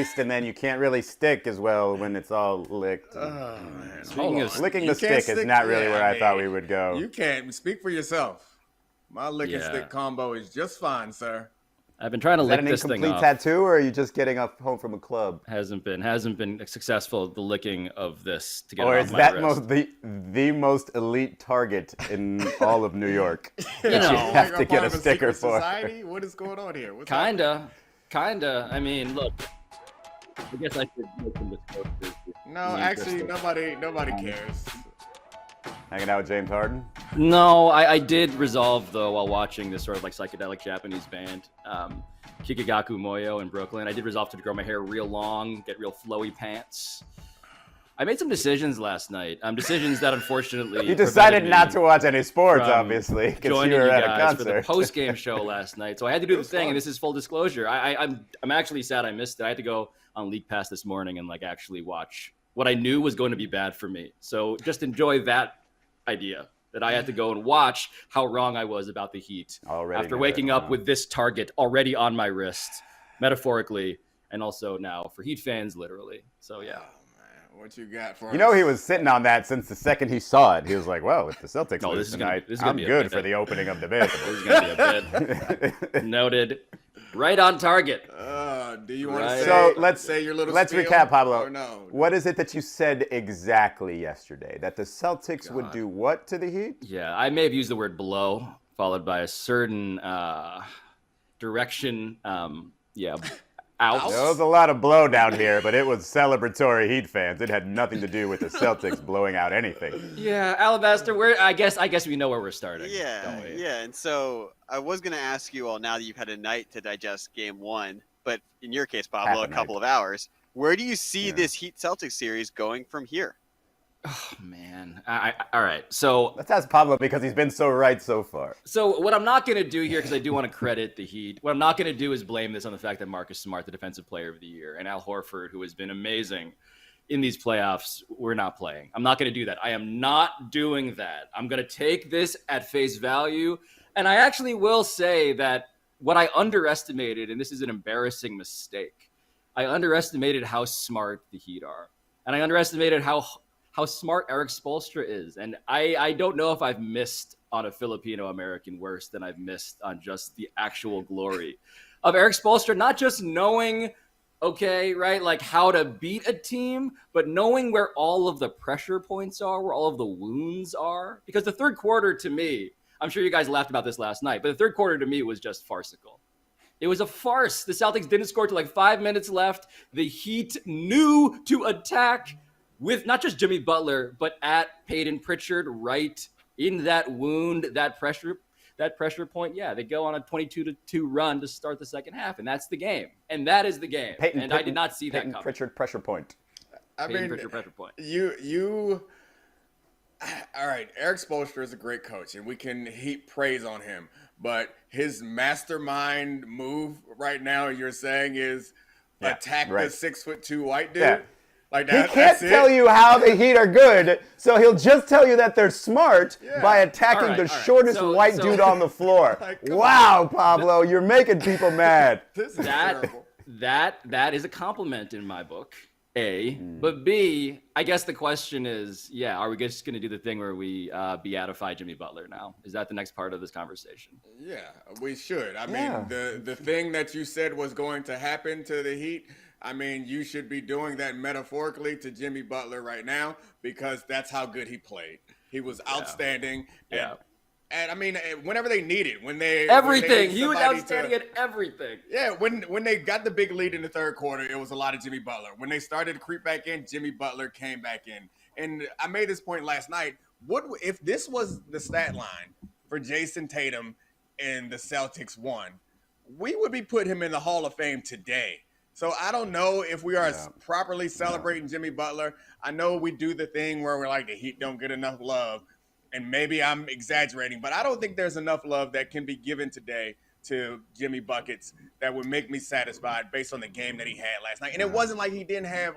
paste, and then you can't really stick as well when it's all licked. Oh, man. Speaking of licking the stick is not really where I thought we would go. You can't speak for yourself. My lick and stick combo is just fine, sir. I've been trying to lick this thing off. Is that an incomplete tattoo, or are you just getting home from a club? Hasn't been successful, the licking of this to get it off my wrist. Or is that the most elite target in all of New York? You know, you have to get a sticker for. Society? What is going on here? Kinda. I mean, look. I guess I should make some disclosures. No, actually, nobody cares. Hanging out with James Harden? No, I did resolve, though, while watching this sort of like psychedelic Japanese band, Kikagaku Moyo in Brooklyn. I did resolve to grow my hair real long, get real flowy pants. I made some decisions last night. Decisions that unfortunately you decided not to watch any sports, obviously, because you were at a concert for the post-game show last night. So I had to do the thing, and this is full disclosure. I'm actually sad I missed it. I had to go on League Pass this morning and like actually watch what I knew was going to be bad for me. So just enjoy that idea that I had to go and watch how wrong I was about the Heat after waking up with this target already on my wrist, metaphorically, and also now for Heat fans, literally. So yeah. What you got for us? You know, he was sitting on that since the second he saw it. He was like, well, if the Celtics lose tonight, I'm good for the opening of Debatable. This is going to be a bid. Noted. Right on target. Do you want to say your little Let's spiel, recap, Pablo. or no? What is it that you said exactly yesterday? That the Celtics would do what to the Heat? Yeah, I may have used the word blow, followed by a certain direction. Out. There was a lot of blow down here, but it was celebratory Heat fans. It had nothing to do with the Celtics blowing out anything. Yeah, Alabaster, I guess we know where we're starting. Yeah, and so I was going to ask you all, now that you've had a night to digest Game 1, but in your case, Pablo, a couple of hours, where do you see this Heat-Celtics series going from here? Oh, man. All right, so... Let's ask Pablo because he's been so right so far. So what I'm not going to do here, because I do want to credit the Heat, what I'm not going to do is blame this on the fact that Marcus Smart, the Defensive Player of the Year, and Al Horford, who has been amazing in these playoffs, we're not playing. I'm not going to do that. I am not doing that. I'm going to take this at face value, and I actually will say that what I underestimated, and this is an embarrassing mistake, I underestimated how smart the Heat are, and I underestimated how smart Eric Spoelstra is. And I don't know if I've missed on a Filipino-American worse than I've missed on just the actual glory of Eric Spoelstra, not just knowing, like how to beat a team, but knowing where all of the pressure points are, where all of the wounds are. Because the third quarter to me, I'm sure you guys laughed about this last night, but the third quarter to me was just farcical. It was a farce. The Celtics didn't score till like 5 minutes left. The Heat knew to attack with not just Jimmy Butler, but at Peyton Pritchard right in that wound, that pressure point. Yeah, they go on a 22-2 run to start the second half, and that's the game. And that is the game. I did not see that coming. Pritchard pressure point. Pritchard pressure point. All right, Eric Spoelstra is a great coach, and we can heap praise on him. But his mastermind move right now, you're saying, is attack the 6'2" white dude? Yeah. Like that, he can't tell you how the Heat are good, so he'll just tell you that they're smart by attacking the shortest white dude on the floor. Wow, Pablo, you're making people mad. This is terrible. That is a compliment in my book, A. But B, I guess the question is, are we just going to do the thing where we beatify Jimmy Butler now? Is that the next part of this conversation? Yeah, we should. I mean, the thing that you said was going to happen to the Heat, I mean, you should be doing that metaphorically to Jimmy Butler right now, because that's how good he played. He was outstanding. Yeah. And I mean, whenever they needed, he was outstanding at everything. Yeah, when they got the big lead in the third quarter, it was a lot of Jimmy Butler. When they started to creep back in, Jimmy Butler came back in. And I made this point last night. What if this was the stat line for Jason Tatum and the Celtics won? We would be putting him in the Hall of Fame today. So I don't know if we are properly celebrating Jimmy Butler. I know we do the thing where we're like, the Heat don't get enough love. And maybe I'm exaggerating, but I don't think there's enough love that can be given today to Jimmy Buckets that would make me satisfied based on the game that he had last night. And it wasn't like he didn't have,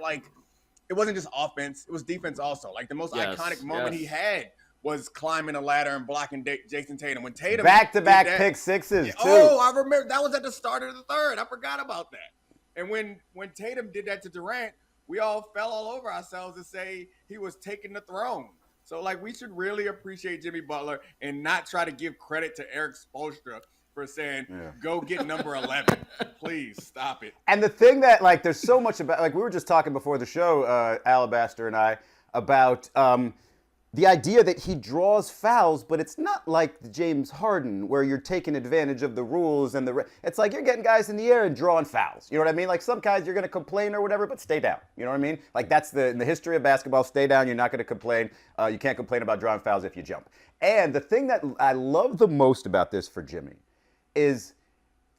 it wasn't just offense. It was defense also. Like, the most iconic moment he had was climbing a ladder and blocking Jason Tatum. When Tatum back-to-back pick sixes, too. Oh, I remember. That was at the start of the third. I forgot about that. And when Tatum did that to Durant, we all fell all over ourselves to say he was taking the throne. So, like, we should really appreciate Jimmy Butler and not try to give credit to Eric Spoelstra for saying, go get number 11. Please stop it. And the thing that, like, there's so much about, like, we were just talking before the show, Alabaster and I, about the idea that he draws fouls, but it's not like James Harden where you're taking advantage of the rules and it's like you're getting guys in the air and drawing fouls. You know what I mean? Like some guys you're going to complain or whatever, but stay down. You know what I mean? Like that's in the history of basketball, stay down. You're not going to complain. You can't complain about drawing fouls if you jump. And the thing that I love the most about this for Jimmy is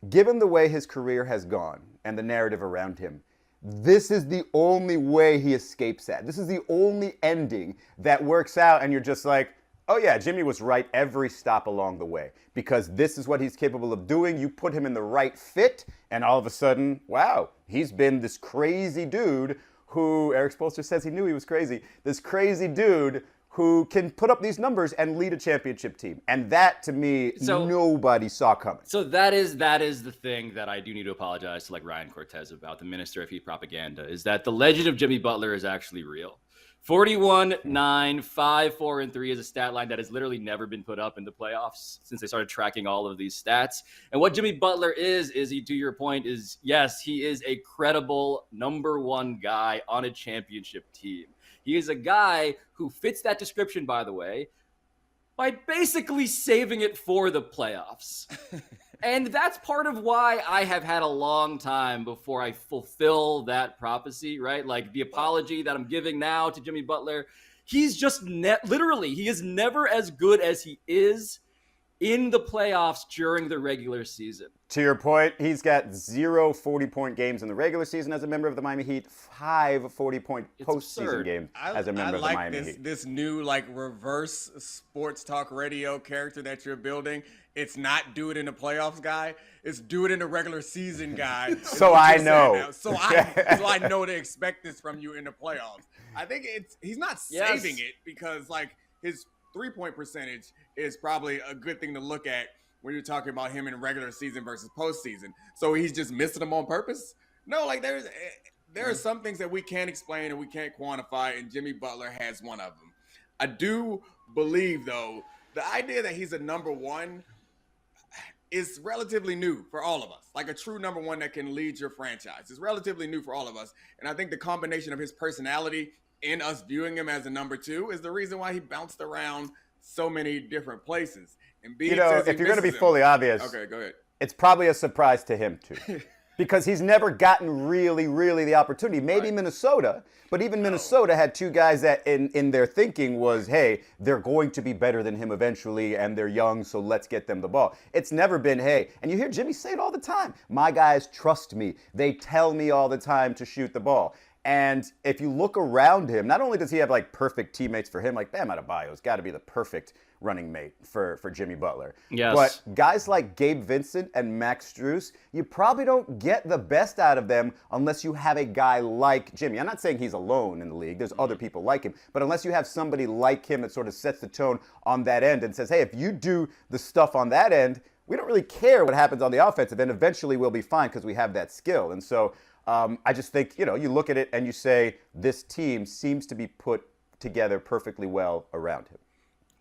given the way his career has gone and the narrative around him, this is the only way he escapes that. This is the only ending that works out, and you're just like, oh yeah, Jimmy was right every stop along the way because this is what he's capable of doing. You put him in the right fit, and all of a sudden, wow, he's been this crazy dude who, Eric Spoelstra says he knew he was crazy, this crazy dude who can put up these numbers and lead a championship team. And that, to me, nobody saw coming. So that is the ththing that I do need to apologize to like Ryan Cortez about, the minister of heat propaganda, is that the legend of Jimmy Butler is actually real. 41-9, 5, 4, 3 is a stat line that has literally never been put up in the playoffs since they started tracking all of these stats. And what Jimmy Butler is he, to your point, is yes, he is a credible number one guy on a championship team. He is a guy who fits that description, by the way, by basically saving it for the playoffs. And that's part of why I have had a long time before I fulfill that prophecy, right? Like the apology that I'm giving now to Jimmy Butler, he's just literally, he is never as good as he is in the playoffs during the regular season. To your point, he's got 0 40-point games in the regular season as a member of the Miami Heat, 5 40-point postseason games as a member of the Miami Heat. This new like reverse sports talk radio character that you're building. It's not do it in the playoffs guy. It's do it in the regular season guy. So I know. So I know to expect this from you in the playoffs. I think he's not saving it because like his 3-point percentage is probably a good thing to look at when you're talking about him in regular season versus postseason. So he's just missing them on purpose? No, like there are some things that we can't explain and we can't quantify, and Jimmy Butler has one of them. I do believe, though, the idea that he's a number one is relatively new for all of us. Like a true number one that can lead your franchise is relatively new for all of us. And I think the combination of his personality and us viewing him as a number two is the reason why he bounced around so many different places. And if you're going to be fully obvious, okay, go ahead. It's probably a surprise to him too, because he's never gotten really the opportunity. Maybe Minnesota, but even Minnesota had two guys that in their thinking was, hey, they're going to be better than him eventually, and they're young, so let's get them the ball. It's never been, hey, and you hear Jimmy say it all the time, my guys trust me. They tell me all the time to shoot the ball. And if you look around him, not only does he have like perfect teammates for him, like Bam Adebayo's got to be the perfect running mate for Jimmy Butler. Yes. But guys like Gabe Vincent and Max Strus, you probably don't get the best out of them unless you have a guy like Jimmy. I'm not saying he's alone in the league. There's other people like him. But unless you have somebody like him that sort of sets the tone on that end and says, hey, if you do the stuff on that end, we don't really care what happens on the offensive end. Eventually we'll be fine because we have that skill. And so I just think, you look at it and you say, this team seems to be put together perfectly well around him.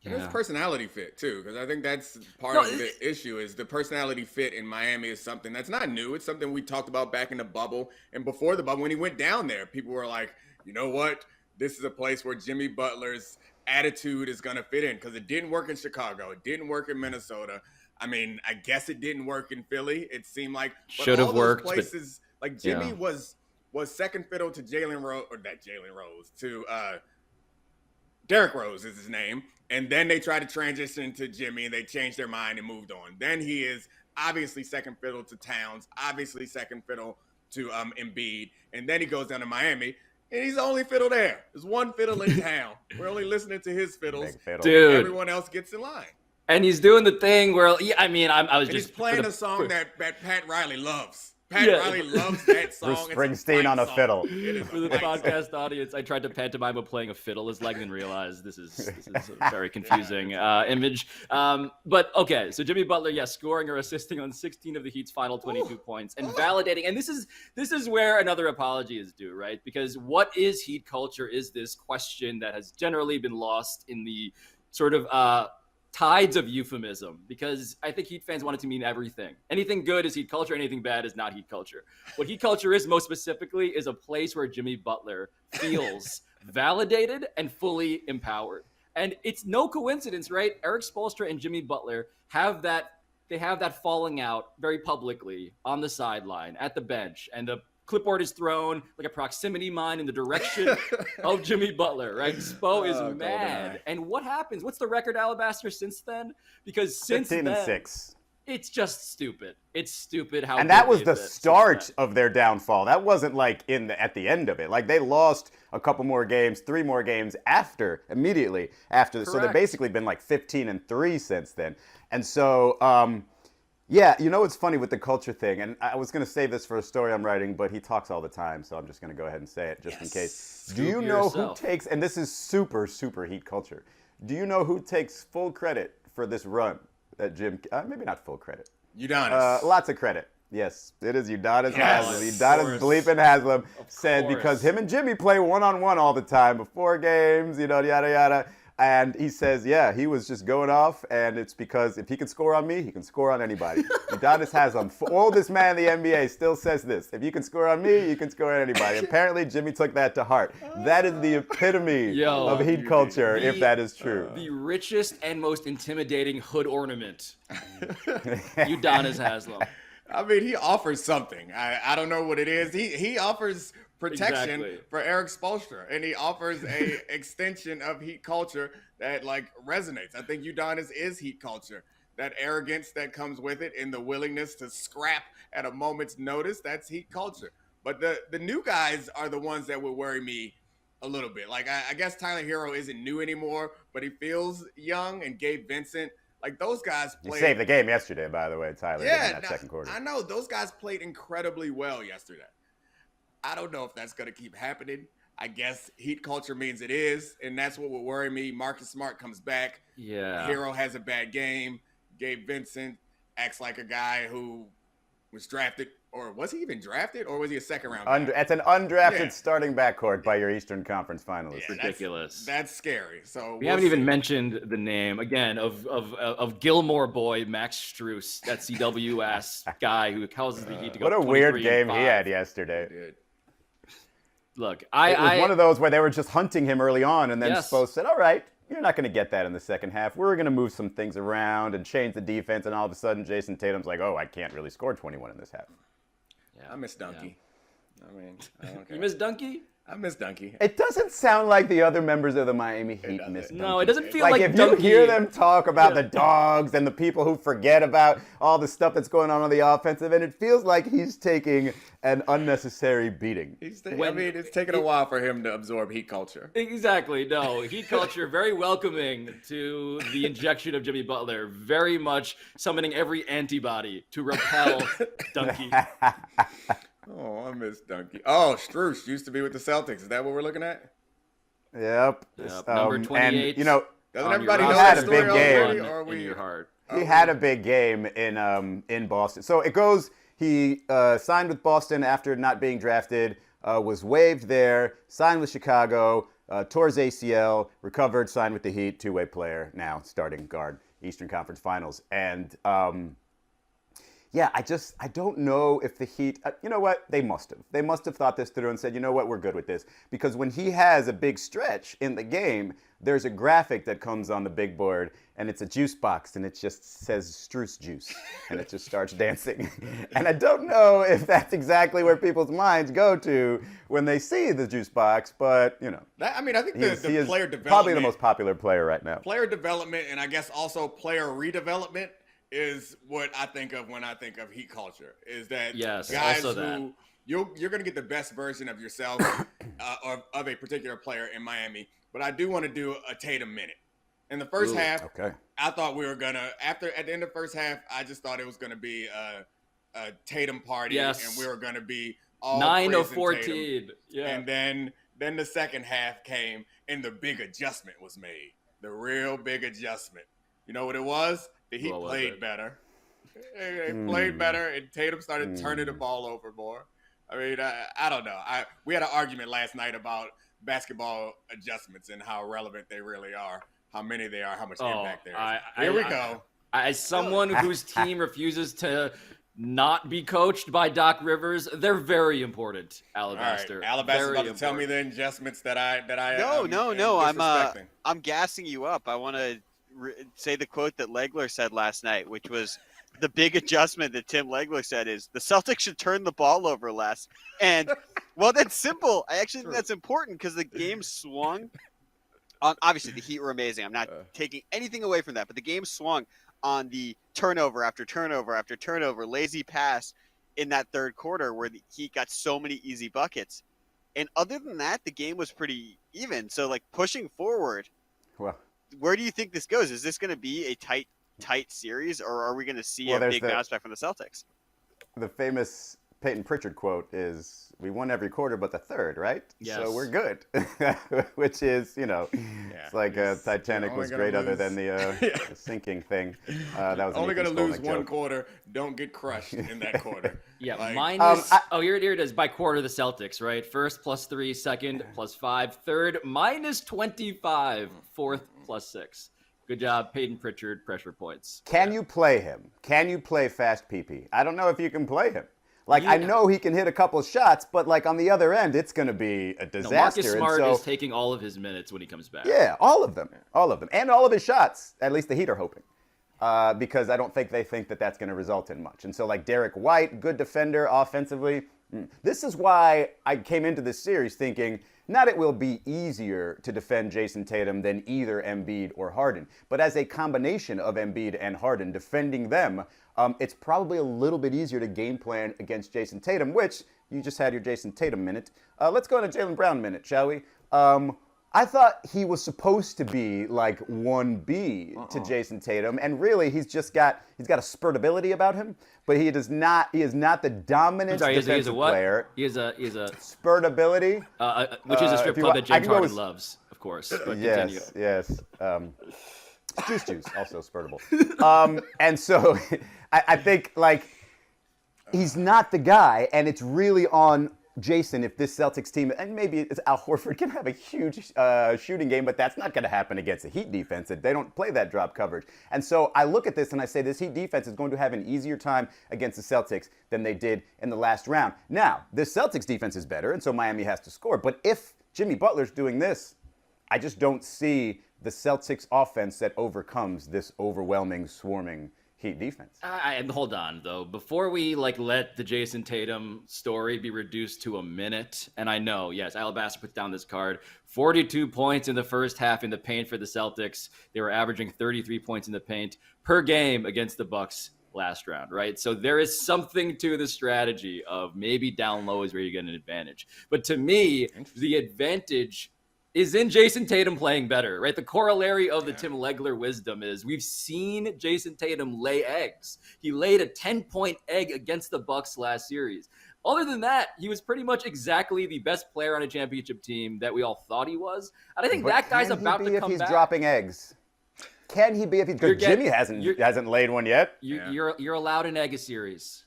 Yeah. There's personality fit, too, because I think that's part of the issue is the personality fit in Miami is something that's not new. It's something we talked about back in the bubble. And before the bubble, when he went down there, people were like, you know what? This is a place where Jimmy Butler's attitude is going to fit in because it didn't work in Chicago. It didn't work in Minnesota. I mean, I guess it didn't work in Philly. It seemed like should have worked. Places, like Jimmy was second fiddle to Derrick Rose is his name. And then they tried to transition to Jimmy, and they changed their mind and moved on. Then he is obviously second fiddle to Towns, obviously second fiddle to Embiid. And then he goes down to Miami, and he's the only fiddle there. There's one fiddle in town. We're only listening to his fiddles. Dude. Everyone else gets in line. And he's doing the thing where, I was and just... he's playing a song that Pat Riley loves. Pat Riley loves that song. Bruce Springsteen on a fiddle. For the podcast audience, I tried to pantomime of playing a fiddle as leg, and realized this is a very confusing image. But okay, so Jimmy Butler, scoring or assisting on 16 of the Heat's final 22 points, and validating. And this is where another apology is due, right? Because what is Heat culture? Is this question that has generally been lost in the sort of tides of euphemism, because I think Heat fans want it to mean everything. Anything good is Heat culture, anything bad is not Heat culture. What Heat culture is, most specifically, is a place where Jimmy Butler feels validated and fully empowered. And it's no coincidence, right? Eric Spoelstra and Jimmy Butler have that falling out very publicly on the sideline, at the bench, and the clipboard is thrown like a proximity mine in the direction of Jimmy Butler, right? Spo is mad. And what happens? What's the record, Alabaster, since then? Because since 15 then, and 6. It's just stupid. It's stupid how. And that was the start of their downfall. That wasn't like at the end of it. Like they lost a couple more games, 3 more games immediately after. Correct. So they've basically been like 15 and 3 since then. And so, yeah, you know what's funny with the culture thing, and I was going to save this for a story I'm writing, but he talks all the time, so I'm just going to go ahead and say it just in case. Do you know who takes, and this is super, super Heat culture, do you know who takes full credit for this run that Jim, maybe not full credit. Udonis. Lots of credit. Yes, it is Udonis Haslem. Udonis bleeping Haslem said because him and Jimmy play one-on-one all the time before games, yada, yada. And he says, yeah, he was just going off, and it's because if he can score on me, he can score on anybody. Udonis Haslem, oldest man in the NBA, still says this. If you can score on me, you can score on anybody. Apparently, Jimmy took that to heart. That is the epitome of Heat culture, if that is true. The richest and most intimidating hood ornament, Udonis Haslem. I mean, he offers something. I don't know what it is. He offers protection for Eric Spoelstra, and he offers a extension of Heat culture that like resonates. I think Udonis is Heat culture. That arrogance that comes with it and the willingness to scrap at a moment's notice, that's Heat culture. But the new guys are the ones that would worry me a little bit. Like I guess Tyler Hero isn't new anymore, but he feels young, and Gabe Vincent, like those guys played. He saved the game yesterday, by the way, Tyler, in that second quarter. I know those guys played incredibly well yesterday. I don't know if that's going to keep happening. I guess Heat culture means it is, and that's what would worry me. Marcus Smart comes back. Yeah. Hero has a bad game. Gabe Vincent acts like a guy who was drafted, or was he even drafted, or was he a second-round guy? It's an undrafted starting backcourt by your Eastern Conference finalists. Yeah, ridiculous. That's scary. So we haven't even mentioned the name again of Gilmore boy Max Strus, that CW-ass guy who causes the Heat to go. What a weird game he had yesterday. Dude. Look, it was one of those where they were just hunting him early on, and then Spo said, all right, you're not going to get that in the second half. We're going to move some things around and change the defense, and all of a sudden Jason Tatum's like, oh, I can't really score 21 in this half. Yeah, I miss Dunky. Yeah. I mean, you miss Dunky? I miss Dunky. It doesn't sound like the other members of the Miami Heat miss Dunky. No, it doesn't feel like if Dunky. You hear them talk about the dogs and the people who forget about all the stuff that's going on the offensive, and it feels like he's taking an unnecessary beating. It's taken a while for him to absorb Heat culture. Exactly. No, Heat culture, very welcoming to the injection of Jimmy Butler, very much summoning every antibody to repel Dunky. Oh, I miss Dunky. Oh, Strus used to be with the Celtics. Is that what we're looking at? Yep. Number 28. And, doesn't everybody know that story big already? game. Or are we... in your heart. He had a big game in Boston. So it goes, he signed with Boston after not being drafted, was waived there, signed with Chicago, tore his ACL, recovered, signed with the Heat, two-way player, now starting guard, Eastern Conference Finals. And yeah, I don't know if the Heat, you know what? They must have. They must have thought this through and said, you know what? We're good with this. Because when he has a big stretch in the game, there's a graphic that comes on the big board, and it's a juice box, and it just says Strus juice, and it just starts dancing. And I don't know if that's exactly where people's minds go to when they see the juice box, but, I think the player development. Probably the most popular player right now. Player development, and I guess also player redevelopment, is what I think of when I think of Heat culture. Is that guys who you're going to get the best version of yourself or of a particular player in Miami. But I do want to do a Tatum minute. In the first half, I thought we were going to, at the end of the first half, I just thought it was going to be a Tatum party, Yes. and we were going to be all 9 of praising 14. Tatum. Yeah. And then the second half came, and the big adjustment was made. The real big adjustment. You know what it was? The Heat played better. They played better, and Tatum started turning the ball over more. I mean, I don't know. We had an argument last night about basketball adjustments and how relevant they really are, how many they are, how much impact there is. Here we go. As someone whose team refuses to not be coached by Doc Rivers, they're very important, Alabaster. All right. Alabaster's about to tell me the adjustments that I No. I'm gassing you up. I want to say the quote that Legler said last night, which was the big adjustment that Tim Legler said is the Celtics should turn the ball over less. And well, that's simple. I actually think that's important because the game swung on. Obviously, the Heat were amazing. I'm not taking anything away from that, but the game swung on the turnover after turnover after turnover, lazy pass in that third quarter where the Heat got so many easy buckets. And other than that, the game was pretty even. So, like, pushing forward, where do you think this goes? Is this going to be a tight series, or are we going to see a big bounce back from the Celtics? The famous Peyton Pritchard quote is, "We won every quarter but the third," right? Yes. So we're good. Which is, it's like Titanic was great other than the sinking thing. That was only going to lose one quarter. Don't get crushed in that quarter. Yeah, here it is. By quarter, the Celtics, right? First +3, second +5, third -25, fourth +6. Good job, Peyton Pritchard, pressure points. Can you play him? Can you play fast PP? I don't know if you can play him. I know he can hit a couple shots, but on the other end, it's going to be a disaster. Marcus Smart is taking all of his minutes when he comes back. Yeah, all of them, and all of his shots. At least the Heat are hoping, because I don't think they think that that's going to result in much. And so, Derek White, good defender offensively. This is why I came into this series thinking not it will be easier to defend Jason Tatum than either Embiid or Harden, but as a combination of Embiid and Harden, defending them, it's probably a little bit easier to game plan against Jason Tatum, which you just had your Jason Tatum minute. Let's go into Jaylen Brown minute, shall we? I thought he was supposed to be 1B to Jason Tatum, and really he's got a spurtability about him, but he is not the dominant defensive player. He is a spurtability, which is a strip club that James Harden loves, of course. But yes. Juice, also spurtable. And so I think he's not the guy, and it's really on Jason if this Celtics team, and maybe it's Al Horford, can have a huge shooting game, but that's not going to happen against the Heat defense. They don't play that drop coverage. And so I look at this and I say this Heat defense is going to have an easier time against the Celtics than they did in the last round. Now, this Celtics defense is better, and so Miami has to score. But if Jimmy Butler's doing this, I just don't see the Celtics offense that overcomes this overwhelming, swarming Heat defense. Hold on, though. Before we let the Jason Tatum story be reduced to a minute, and I know, yes, Alabaster puts down this card, 42 points in the first half in the paint for the Celtics. They were averaging 33 points in the paint per game against the Bucks last round, right? So there is something to the strategy of maybe down low is where you get an advantage. But to me, the advantage is in Jason Tatum playing better, right? The corollary of the Tim Legler wisdom is we've seen Jason Tatum lay eggs. He laid a 10-point egg against the Bucks last series. Other than that, he was pretty much exactly the best player on a championship team that we all thought he was. And I think that guy's about to come back. If he's dropping eggs? Can he be if he's good? Jimmy hasn't laid one yet. You're allowed an egg a series.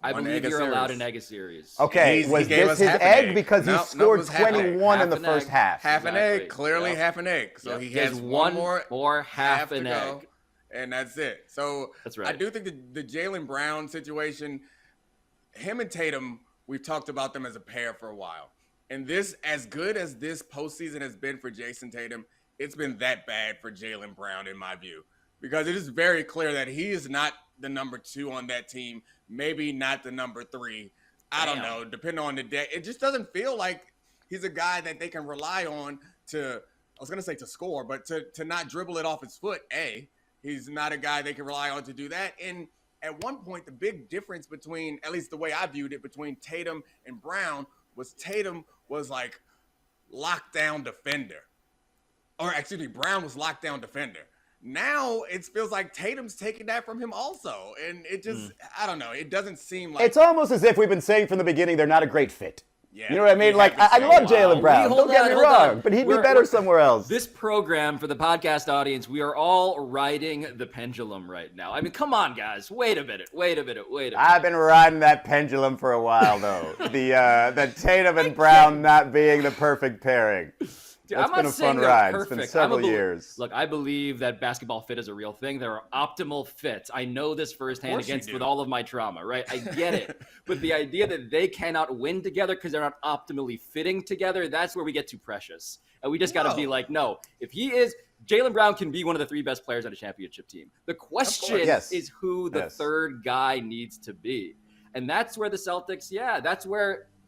I believe you're allowed an egg a series. Okay, was this his egg? Because he scored 21 in the first half. Half an egg, clearly half an egg. So he has one more half an egg. And that's it. So that's right. I do think the Jaylen Brown situation, him and Tatum, we've talked about them as a pair for a while. And this, as good as this postseason has been for Jason Tatum, it's been that bad for Jaylen Brown in my view. Because it is very clear that he is not the number 2 on that team, maybe not the number 3. I don't know, depending on the day. It just doesn't feel like he's a guy that they can rely on to score, but to not dribble it off his foot, he's not a guy they can rely on to do that. And at one point, the big difference between, at least the way I viewed it, between Tatum and Brown was Tatum was lockdown defender. Or excuse me, Brown was lockdown defender. Now it feels like Tatum's taking that from him also. And it just, I don't know. It doesn't seem like. It's almost as if we've been saying from the beginning they're not a great fit. Yeah, you know what I mean? we Like, have been I saying love that. Jaylen Brown. Don't get me wrong, but he'd be better somewhere else. This program, for the podcast audience, we are all riding the pendulum right now. I mean, come on, guys. Wait a minute. I've been riding that pendulum for a while, though. The Tatum and Brown not being the perfect pairing. Dude, That's I'm been not a saying fun they're ride. perfect. It's been several years. Look, I believe that basketball fit is a real thing. There are optimal fits. I know this firsthand with all of my trauma, right? I get it. But the idea that they cannot win together because they're not optimally fitting together, that's where we get too precious. And we just got to be like, no, if he is, Jaylen Brown can be one of the 3 best players on a championship team. The question is who the third guy needs to be. And that's where the Celtics,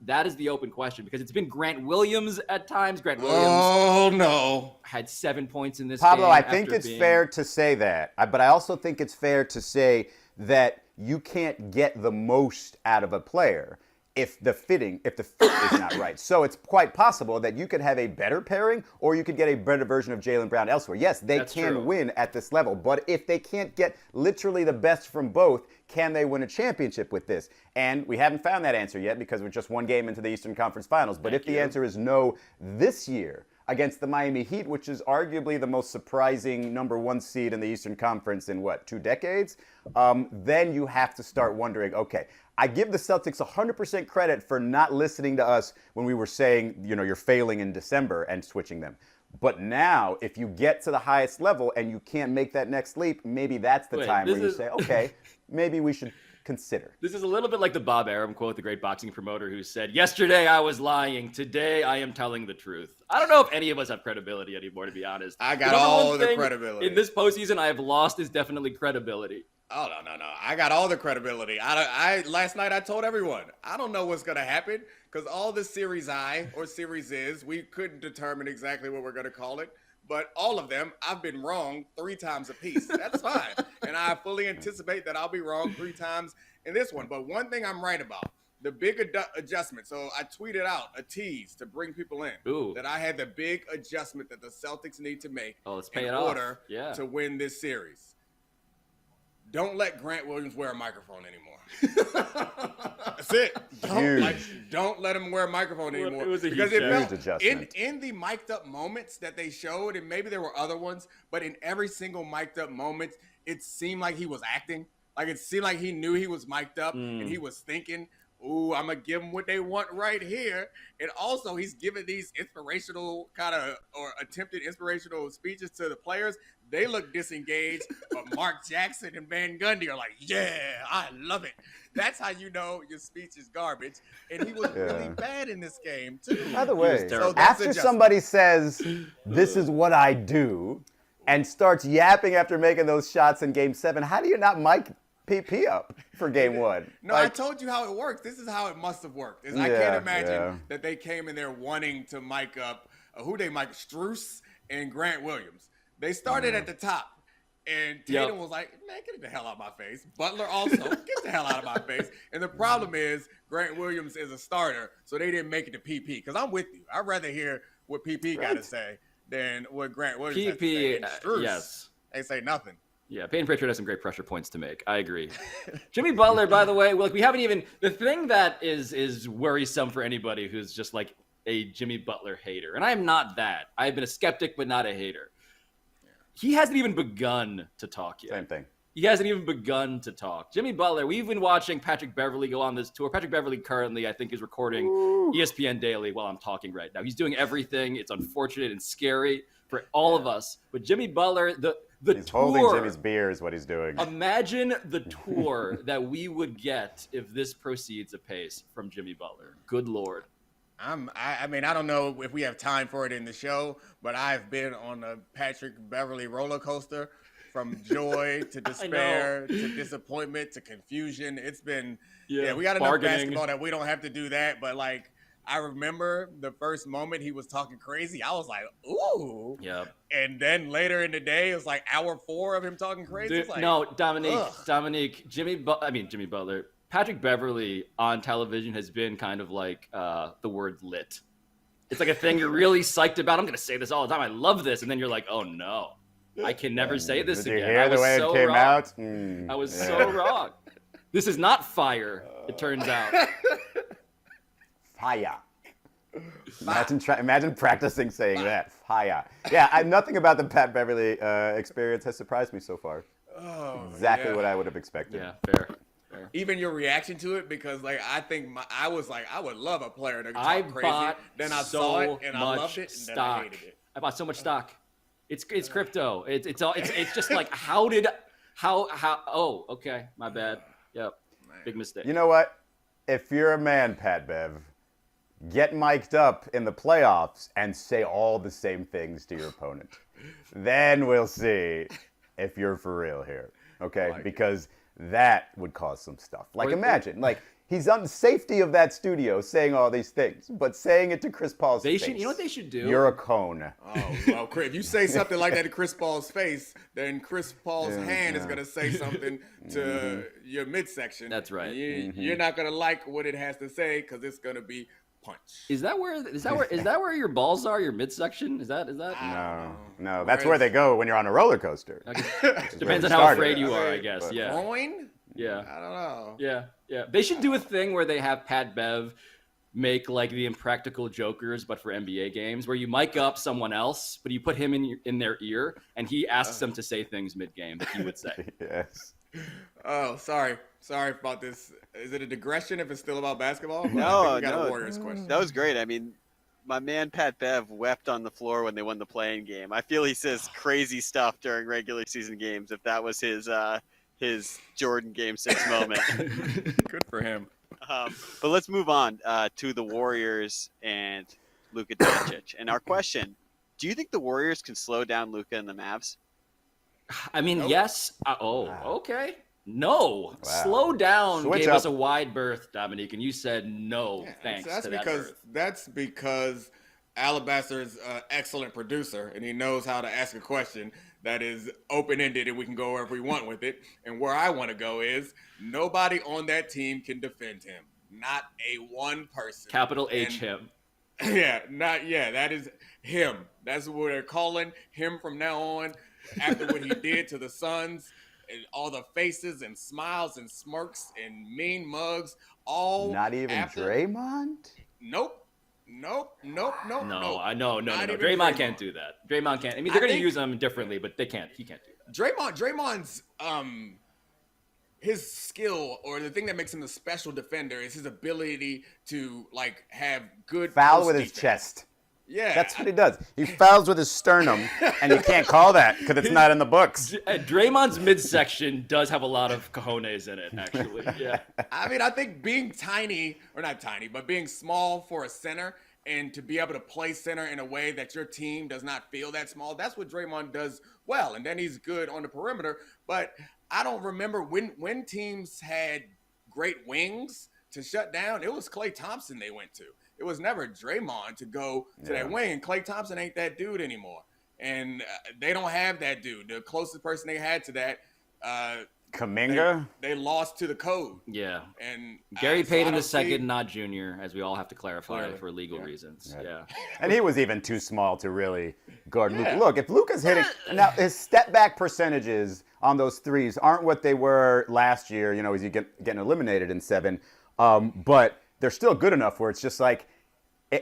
that is the open question, because it's been Grant Williams at times. Grant Williams had 7 points in this game. Pablo, I think it's fair to say that. But I also think it's fair to say that you can't get the most out of a player if the fit is not right. So it's quite possible that you could have a better pairing, or you could get a better version of Jaylen Brown elsewhere. Yes, they can win at this level, but if they can't get literally the best from both, can they win a championship with this? And we haven't found that answer yet because we're just one game into the Eastern Conference Finals. But if the answer is no this year against the Miami Heat, which is arguably the most surprising number 1 seed in the Eastern Conference in 2 decades, then you have to start wondering, okay, I give the Celtics 100% credit for not listening to us when we were saying, you're failing in December and switching them. But now, if you get to the highest level and you can't make that next leap, maybe that's the time where you say, okay, maybe we should consider. This is a little bit like the Bob Arum quote, the great boxing promoter who said, yesterday I was lying, today I am telling the truth. I don't know if any of us have credibility anymore, to be honest. I got all the credibility. In this postseason I have lost is definitely credibility. Oh, no. I got all the credibility. Last night I told everyone, I don't know what's going to happen because all the Series I or Series is, we couldn't determine exactly what we're going to call it. But all of them, I've been wrong 3 times apiece. That's fine. And I fully anticipate that I'll be wrong 3 times in this one. But one thing I'm right about, the big adjustment. So I tweeted out a tease to bring people in. That I had the big adjustment that the Celtics need to make in order to win this series. Don't let Grant Williams wear a microphone anymore. That's it. Don't let him wear a microphone anymore. It was a because huge adjustment. In the mic'd up moments that they showed, and maybe there were other ones, but in every single mic'd up moment, it seemed like he was acting. Like it seemed like he knew he was mic'd up and he was thinking, ooh, I'm going to give them what they want right here. And also he's giving these inspirational or attempted inspirational speeches to the players. They look disengaged, but Mark Jackson and Van Gundy are like, yeah, I love it. That's how you know your speech is garbage. And he was really bad in this game, too. By the way, after somebody says, this is what I do, and starts yapping after making those shots in Game 7, how do you not mic PP up for Game 1? No, I told you how it works. This is how it must have worked. I can't imagine that they came in there wanting to mic up, Strus and Grant Williams. They started at the top, and Tatum was like, man, get the hell out of my face. Butler also, get the hell out of my face. And the problem is Grant Williams is a starter, so they didn't make it to PP. Because I'm with you. I'd rather hear what PP got to say than what Grant Williams has to say. And Strus, they say nothing. Yeah, Payton Pritchard has some great pressure points to make. I agree. Jimmy Butler, by the way, we haven't even – the thing that is worrisome for anybody who's just like a Jimmy Butler hater, and I'm not that. I've been a skeptic but not a hater. He hasn't even begun to talk yet. Same thing. He hasn't even begun to talk. Jimmy Butler, we've been watching Patrick Beverley go on this tour. Patrick Beverley currently, I think, is recording ESPN Daily while I'm talking right now. He's doing everything. It's unfortunate and scary for all of us. But Jimmy Butler, he's tour, holding Jimmy's beer is what he's doing. Imagine the tour that we would get if this proceeds apace from Jimmy Butler. Good Lord. I mean, I don't know if we have time for it in the show, but I've been on a Patrick Beverley roller coaster from joy to despair to disappointment to confusion. It's been, we got enough basketball that we don't have to do that. But like, I remember the first moment he was talking crazy. I was like, ooh. Yeah. And then later in the day, it was like hour 4 of him talking crazy. Dude, like, no, Domonique, Jimmy Butler. Patrick Beverley on television has been kind of like the word lit. It's like a thing you're really psyched about. I'm going to say this all the time. I love this. And then you're like, oh, no. I can never say this Did again. you hear I the was way so it came wrong. out? I was so wrong. This is not fire, it turns out. Fire. Imagine practicing saying that. Fire. Yeah, nothing about the Pat Beverly experience has surprised me so far. Oh, Exactly yeah. what I would have expected. Yeah, fair. Even your reaction to it, because like I think I was like, I would love a player to I talk crazy. bought Then I so saw it and I much loved it, and then I stock. hated it. I bought so much stock. It's crypto. It's just like oh, okay, my bad. Yep. Big mistake. You know what? If you're a man, Pat Bev, get mic'd up in the playoffs and say all the same things to your opponent. Then we'll see if you're for real here. Okay? Because that would cause some stuff. Like, imagine, like, he's on the safety of that studio saying all these things, but saying it to Chris Paul's face. You know what they should do? You're a cone. Oh, well, Chris, if you say something like that to Chris Paul's face, then Chris Paul's hand is going to say something to your midsection. That's right. You're not going to like what it has to say because it's going to be punch. Is that where your balls are? Your midsection? Is that? No, that's where they go when you're on a roller coaster. Depends on how afraid you are, I guess. But- Yeah. Groin? Yeah. I don't know. Yeah. They should do a thing where they have Pat Bev make like the Impractical Jokers, but for NBA games, where you mic up someone else, but you put him in their ear, and he asks them to say things mid-game that he would say. Yes. Oh, sorry about this. Is it a digression if it's still about basketball? No, we got no. a Warriors question. That was great. I mean, my man Pat Bev wept on the floor when they won the play-in game. I feel he says crazy stuff during regular season games. If that was his Jordan Game 6 moment. Good for him. But let's move on to the Warriors and Luka Doncic. And our question: do you think the Warriors can slow down Luka and the Mavs? I mean, Nope. yes. Okay. No. Slow down. Switch gave up. us a wide berth, Dominique, and you said no. Thanks That's to that because berth. that's because Alabaster's an excellent producer, and he knows how to ask a question that is open-ended, and we can go wherever we want with it. And where I want to go is nobody on that team can defend him. Not a one person. Capital H And- him. That is him. That's what they're calling him from now on. After what he did to the Suns, and all the faces and smiles and smirks and mean mugs, all Not even after, Draymond? Nope. No. Not even Draymond can't do that. Draymond can't. I mean, they're going to think- use him differently, but they can't. He can't do that. Draymond's his skill, or the thing that makes him a special defender, is his ability to like have good Foul post with his defense. chest. Yeah, That's what he does. He fouls with his sternum, and you can't call that because it's not in the books. Draymond's midsection does have a lot of cojones in it, actually. Yeah. I mean, I think being tiny, or not tiny, but being small for a center, and to be able to play center in a way that your team does not feel that small, that's what Draymond does well. And then he's good on the perimeter. But I don't remember when teams had great wings to shut down, it was Klay Thompson they went to. It was never Draymond to go to that wing. And Klay Thompson ain't that dude anymore. And they don't have that dude. The closest person they had to that, Kaminga? they lost to the code. Yeah. And Gary so I Payton don't the second, see- not junior, as we all have to clarify Clearly. for legal reasons. Yeah. And he was even too small to really guard Luka. Look, if Luka's hitting now, his step back percentages on those threes aren't what they were last year. You know, as you getting eliminated in 7, but they're still good enough where it's just like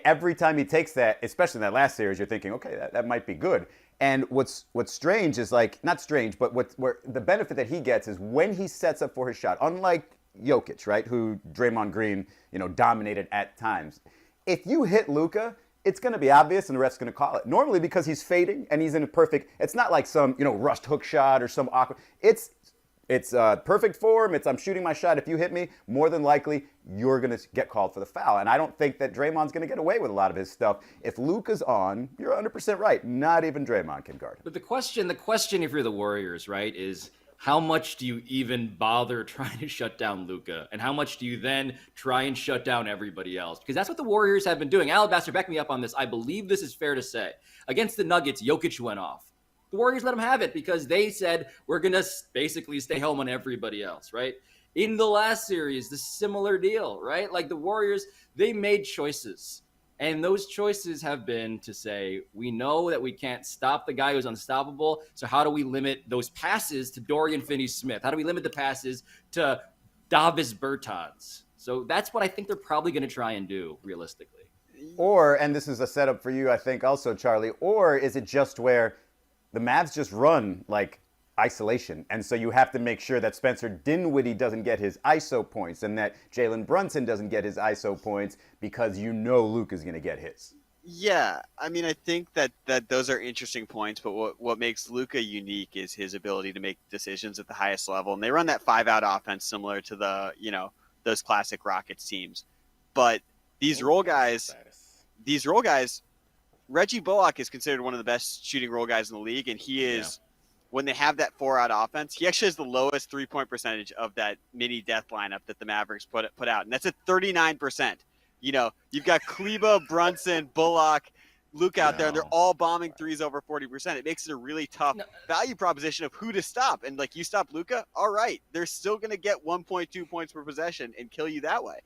every time he takes that, especially in that last series, you're thinking, okay, that might be good. And what's strange is like, not strange, but where the benefit that he gets is when he sets up for his shot, unlike Jokic, right, who Draymond Green, dominated at times. If you hit Luka, it's going to be obvious and the ref's going to call it. Normally because he's fading and he's in a perfect, it's not like some, rushed hook shot or some awkward, it's perfect form. I'm shooting my shot. If you hit me, more than likely, you're going to get called for the foul. And I don't think that Draymond's going to get away with a lot of his stuff. If Luka's on, you're 100% right. Not even Draymond can guard him. But the question if you're the Warriors, right, is how much do you even bother trying to shut down Luka? And how much do you then try and shut down everybody else? Because that's what the Warriors have been doing. Alabaster, back me up on this. I believe this is fair to say. Against the Nuggets, Jokic went off. The Warriors let him have it because they said, we're going to basically stay home on everybody else, right? In the last series, the similar deal, right? Like the Warriors, they made choices. And those choices have been to say, we know that we can't stop the guy who's unstoppable. So how do we limit those passes to Dorian Finney-Smith? How do we limit the passes to Davis Bertans? So that's what I think they're probably going to try and do, realistically. Or, and this is a setup for you, I think, also, Charlie, or is it just where the Mavs just run, like, isolation, and so you have to make sure that Spencer Dinwiddie doesn't get his ISO points and that Jalen Brunson doesn't get his ISO points because you know Luka's going to get his. Yeah, I mean, I think that those are interesting points, but what makes Luka unique is his ability to make decisions at the highest level, and they run that 5-out offense similar to the, those classic Rockets teams. But these role guys, Reggie Bullock is considered one of the best shooting role guys in the league, and he is, when they have that 4-out offense, he actually has the lowest 3-point percentage of that mini death lineup that the Mavericks put out, and that's at 39%. You've got Kleba, Brunson, Bullock, Luke out there, and they're all bombing threes over 40%. It makes it a really tough value proposition of who to stop. And you stop Luka, all right, they're still going to get 1.2 points per possession and kill you that way.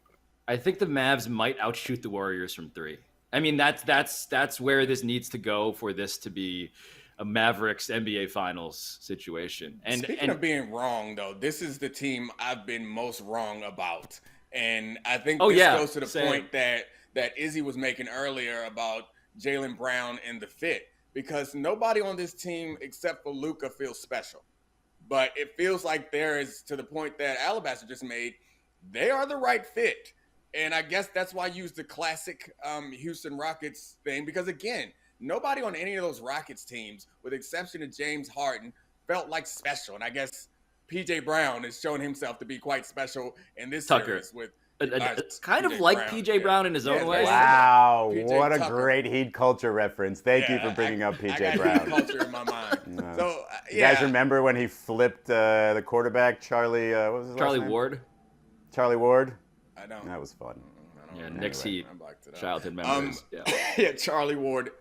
I think the Mavs might outshoot the Warriors from three. I mean, that's where this needs to go for this to be a Mavericks NBA Finals situation. And speaking of being wrong, though, this is the team I've been most wrong about. And I think this goes to the point that Izzy was making earlier about Jaylen Brown and the fit, because nobody on this team except for Luka feels special. But it feels like there is, to the point that Alabaster just made, they are the right fit. And I guess that's why I use the classic Houston Rockets thing, because, again, nobody on any of those Rockets teams, with the exception of James Harden, felt like special. And I guess P.J. Brown has shown himself to be quite special in this series with kind of like Brown. P.J. Brown in his own way. Wow, PJ what a Tucker. great Heat culture reference. Thank you for bringing up P.J. I got Brown. Heat culture in my mind. No. So, You guys remember when he flipped the quarterback, Charlie, what was his last Charlie name? Ward. Charlie Ward? I don't. That was fun. Yeah, Knicks Heat. I blacked it out. Childhood memories. Yeah, Charlie Ward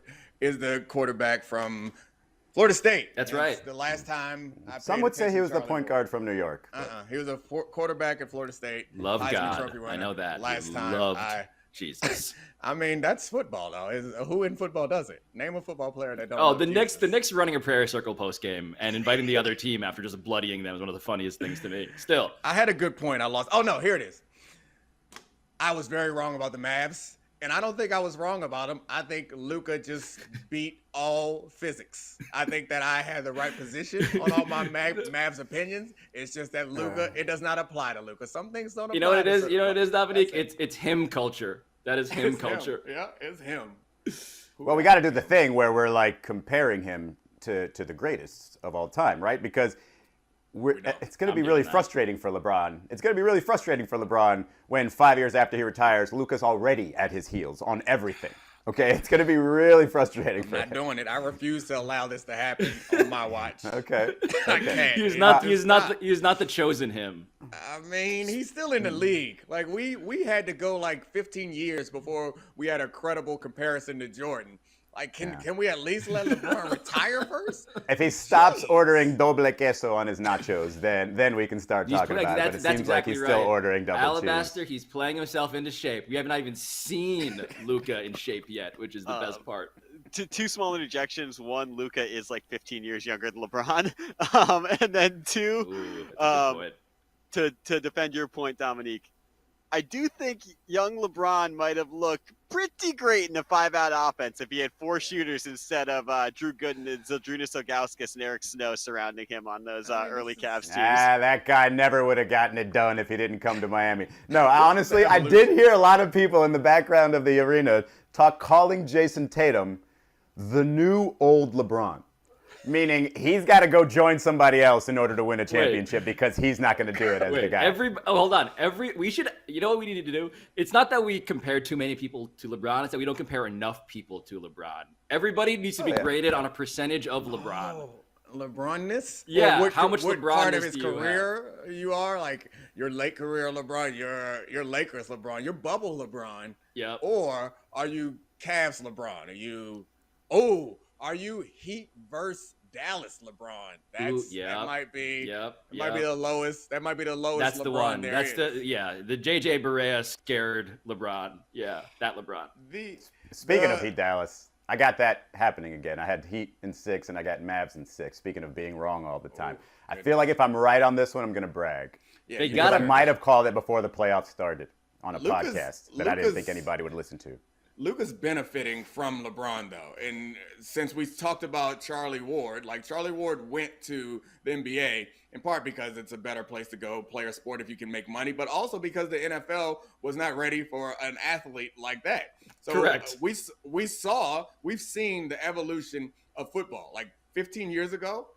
is the quarterback from Florida State. That's right. The last time Some would say he was the point guard from New York. He was a quarterback at Florida State. Love Heisman God. Trophy winner. I know that. Last He time. loved Jesus. I mean, that's football, though. Who in football does it? Name a football player that don't. Oh, love the Jesus. Knicks running a prayer circle post game and inviting the other team after just bloodying them is one of the funniest things to me. Still. I had a good point. I lost. Oh, no, here it is. I was very wrong about the Mavs, and I don't think I was wrong about them. I think Luka just beat all physics. I think that I had the right position on all my Mavs opinions. It's just that Luka, it does not apply to Luka. Some things don't apply. You know what it is? You know what it is, Dominique? That's It's him culture. That is him It's culture. him. Yeah, it's him. Well, we got to do the thing where we're like comparing him to the greatest of all time, right? Because it's going to be really frustrating for LeBron. It's going to be really frustrating for LeBron when 5 years after he retires, Luka's already at his heels on everything. Okay, it's going to be really frustrating for him. I'm not doing it. I refuse to allow this to happen on my watch. Okay. I can't. He's not the chosen him. I mean, he's still in the league. Like we had to go like 15 years before we had a credible comparison to Jordan. Like, can we at least let LeBron retire first? If he stops ordering doble queso on his nachos, then we can start talking about it. But it seems exactly like he's right. still ordering double Alabaster, cheese. he's playing himself into shape. We have not even seen Luka in shape yet, which is the best part. Two small interjections. One, Luka is like 15 years younger than LeBron. And then two, Ooh, that's a good point. to defend your point, Dominique, I do think young LeBron might have looked pretty great in a 5-out offense if he had 4 shooters instead of Drew Gooden and Zydrunas Ilgauskas and Eric Snow surrounding him on those early Cavs teams. That guy never would have gotten it done if he didn't come to Miami. No, honestly, I did hear a lot of people in the background of the arena calling Jason Tatum the new old LeBron. Meaning he's got to go join somebody else in order to win a championship because he's not going to do it as the guy. Hold on. We should. You know what we need to do? It's not that we compare too many people to LeBron. It's that we don't compare enough people to LeBron. Everybody needs to be graded on a percentage of LeBron. LeBron-ness? Yeah. How much what LeBron part of his do you career you are? Like your late career LeBron, your Lakers LeBron, your bubble LeBron. Yeah. Or are you Cavs LeBron? Are you Heat versus Dallas LeBron. Yep, That might be yep. might be the lowest. That might be the lowest. That's LeBron the one. there That's is. the JJ Barea scared LeBron. Yeah, that LeBron. Speaking of Heat Dallas, I got that happening again. I had Heat in 6 and I got Mavs in 6. Speaking of being wrong all the time. I feel like if I'm right on this one, I'm going to brag. Yeah, They Because I gotta- might have called it before the playoffs started on a Luka's- podcast that I didn't think Luka's- anybody would listen to. Luka's benefiting from LeBron though, and since we talked about Charlie Ward, like Charlie Ward went to the NBA in part because it's a better place to go play a sport if you can make money, but also because the NFL was not ready for an athlete like that. So Correct. We've seen the evolution of football. Like 15 years ago,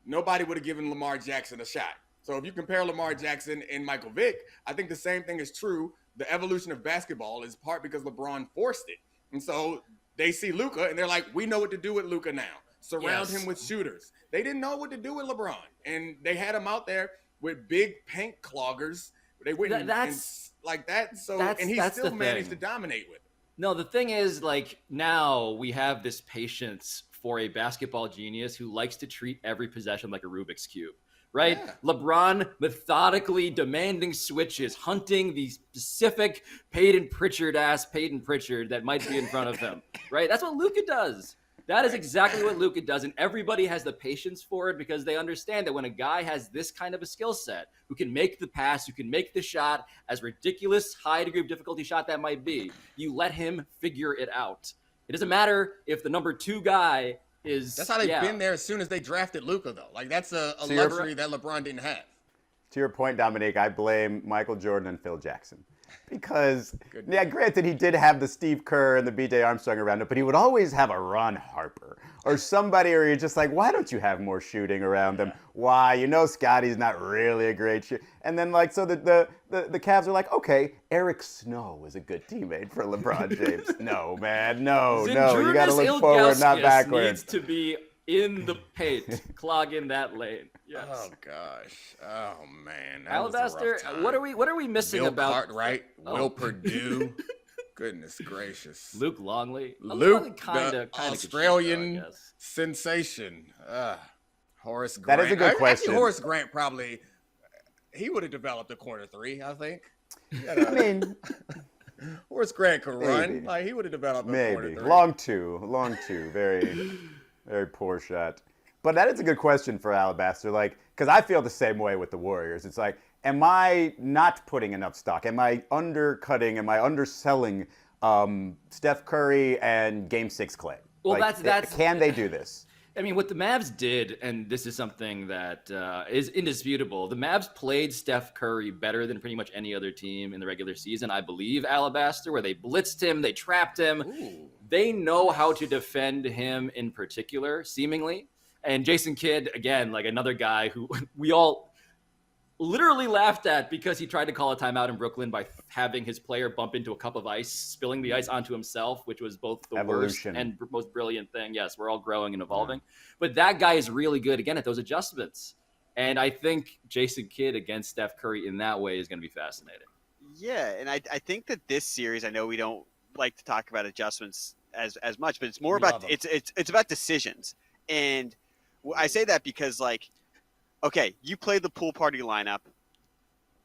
nobody would have given Lamar Jackson a shot. So if you compare Lamar Jackson and Michael Vick, I think the same thing is true. The evolution of basketball is part because LeBron forced it. And so they see Luka and they're like, we know what to do with Luka now. Surround Yes. him with shooters. They didn't know what to do with LeBron. And they had him out there with big paint cloggers. They went That's- like that. So that's- and he that's still the managed thing. to dominate with it. No, the thing is, like, now we have this patience for a basketball genius who likes to treat every possession like a Rubik's Cube, right? Yeah. LeBron methodically demanding switches, hunting the specific Peyton Pritchard that might be in front of him, right? That's what Luka does. That is exactly what Luka does, and everybody has the patience for it because they understand that when a guy has this kind of a skill set, who can make the pass, who can make the shot, as ridiculous high degree of difficulty shot that might be, you let him figure it out. It doesn't matter if the number 2 guy is. That's how they've been there as soon as they drafted Luka, though. Like that's a So you're- luxury that LeBron didn't have. To your point, Dominique, I blame Michael Jordan and Phil Jackson. Because, yeah, granted, he did have the Steve Kerr and the B.J. Armstrong around him, but he would always have a Ron Harper or somebody where you're just like, why don't you have more shooting around them? Why? You know Scotty's not really a great shooter. And then, like, so the Cavs are like, okay, Eric Snow is a good teammate for LeBron James. No, man, no. You got to look forward, not Ilgauskas backward. needs to be in the paint, clogging that lane. Yes. Oh gosh. Oh man. That was a Alabaster, rough time. what are we missing Bill about Cartwright, Oh. Will Purdue. Goodness gracious. Luke Longley? Luke, kinda the Australian sensation. Horace Grant. That is a good question. Actually, Horace Grant probably he would have developed a corner 3, I think. I mean, Horace Grant could run. Maybe. Like he would have developed a corner maybe. 3. Long two. Very, very poor shot. But that is a good question for Alabaster. Like, because I feel the same way with the Warriors. It's like, am I not putting enough stock? Am I undercutting? Am I underselling Steph Curry and Game 6 Clay? Well, Like, that's can they do this? I mean, what the Mavs did, and this is something that is indisputable, the Mavs played Steph Curry better than pretty much any other team in the regular season, I believe, Alabaster, where they blitzed him, they trapped him. Ooh. They know how to defend him in particular, seemingly. And Jason Kidd, again, like another guy who we all literally laughed at because he tried to call a timeout in Brooklyn by having his player bump into a cup of ice, spilling the ice onto himself, which was both the Evolution. worst and most brilliant thing. Yes, we're all growing and evolving. But that guy is really good, again, at those adjustments. And I think Jason Kidd against Steph Curry in that way is going to be fascinating. Yeah, and I think that this series, I know we don't like to talk about adjustments as much, but it's more about it's about decisions. And I say that because, like, okay, you play the pool party lineup.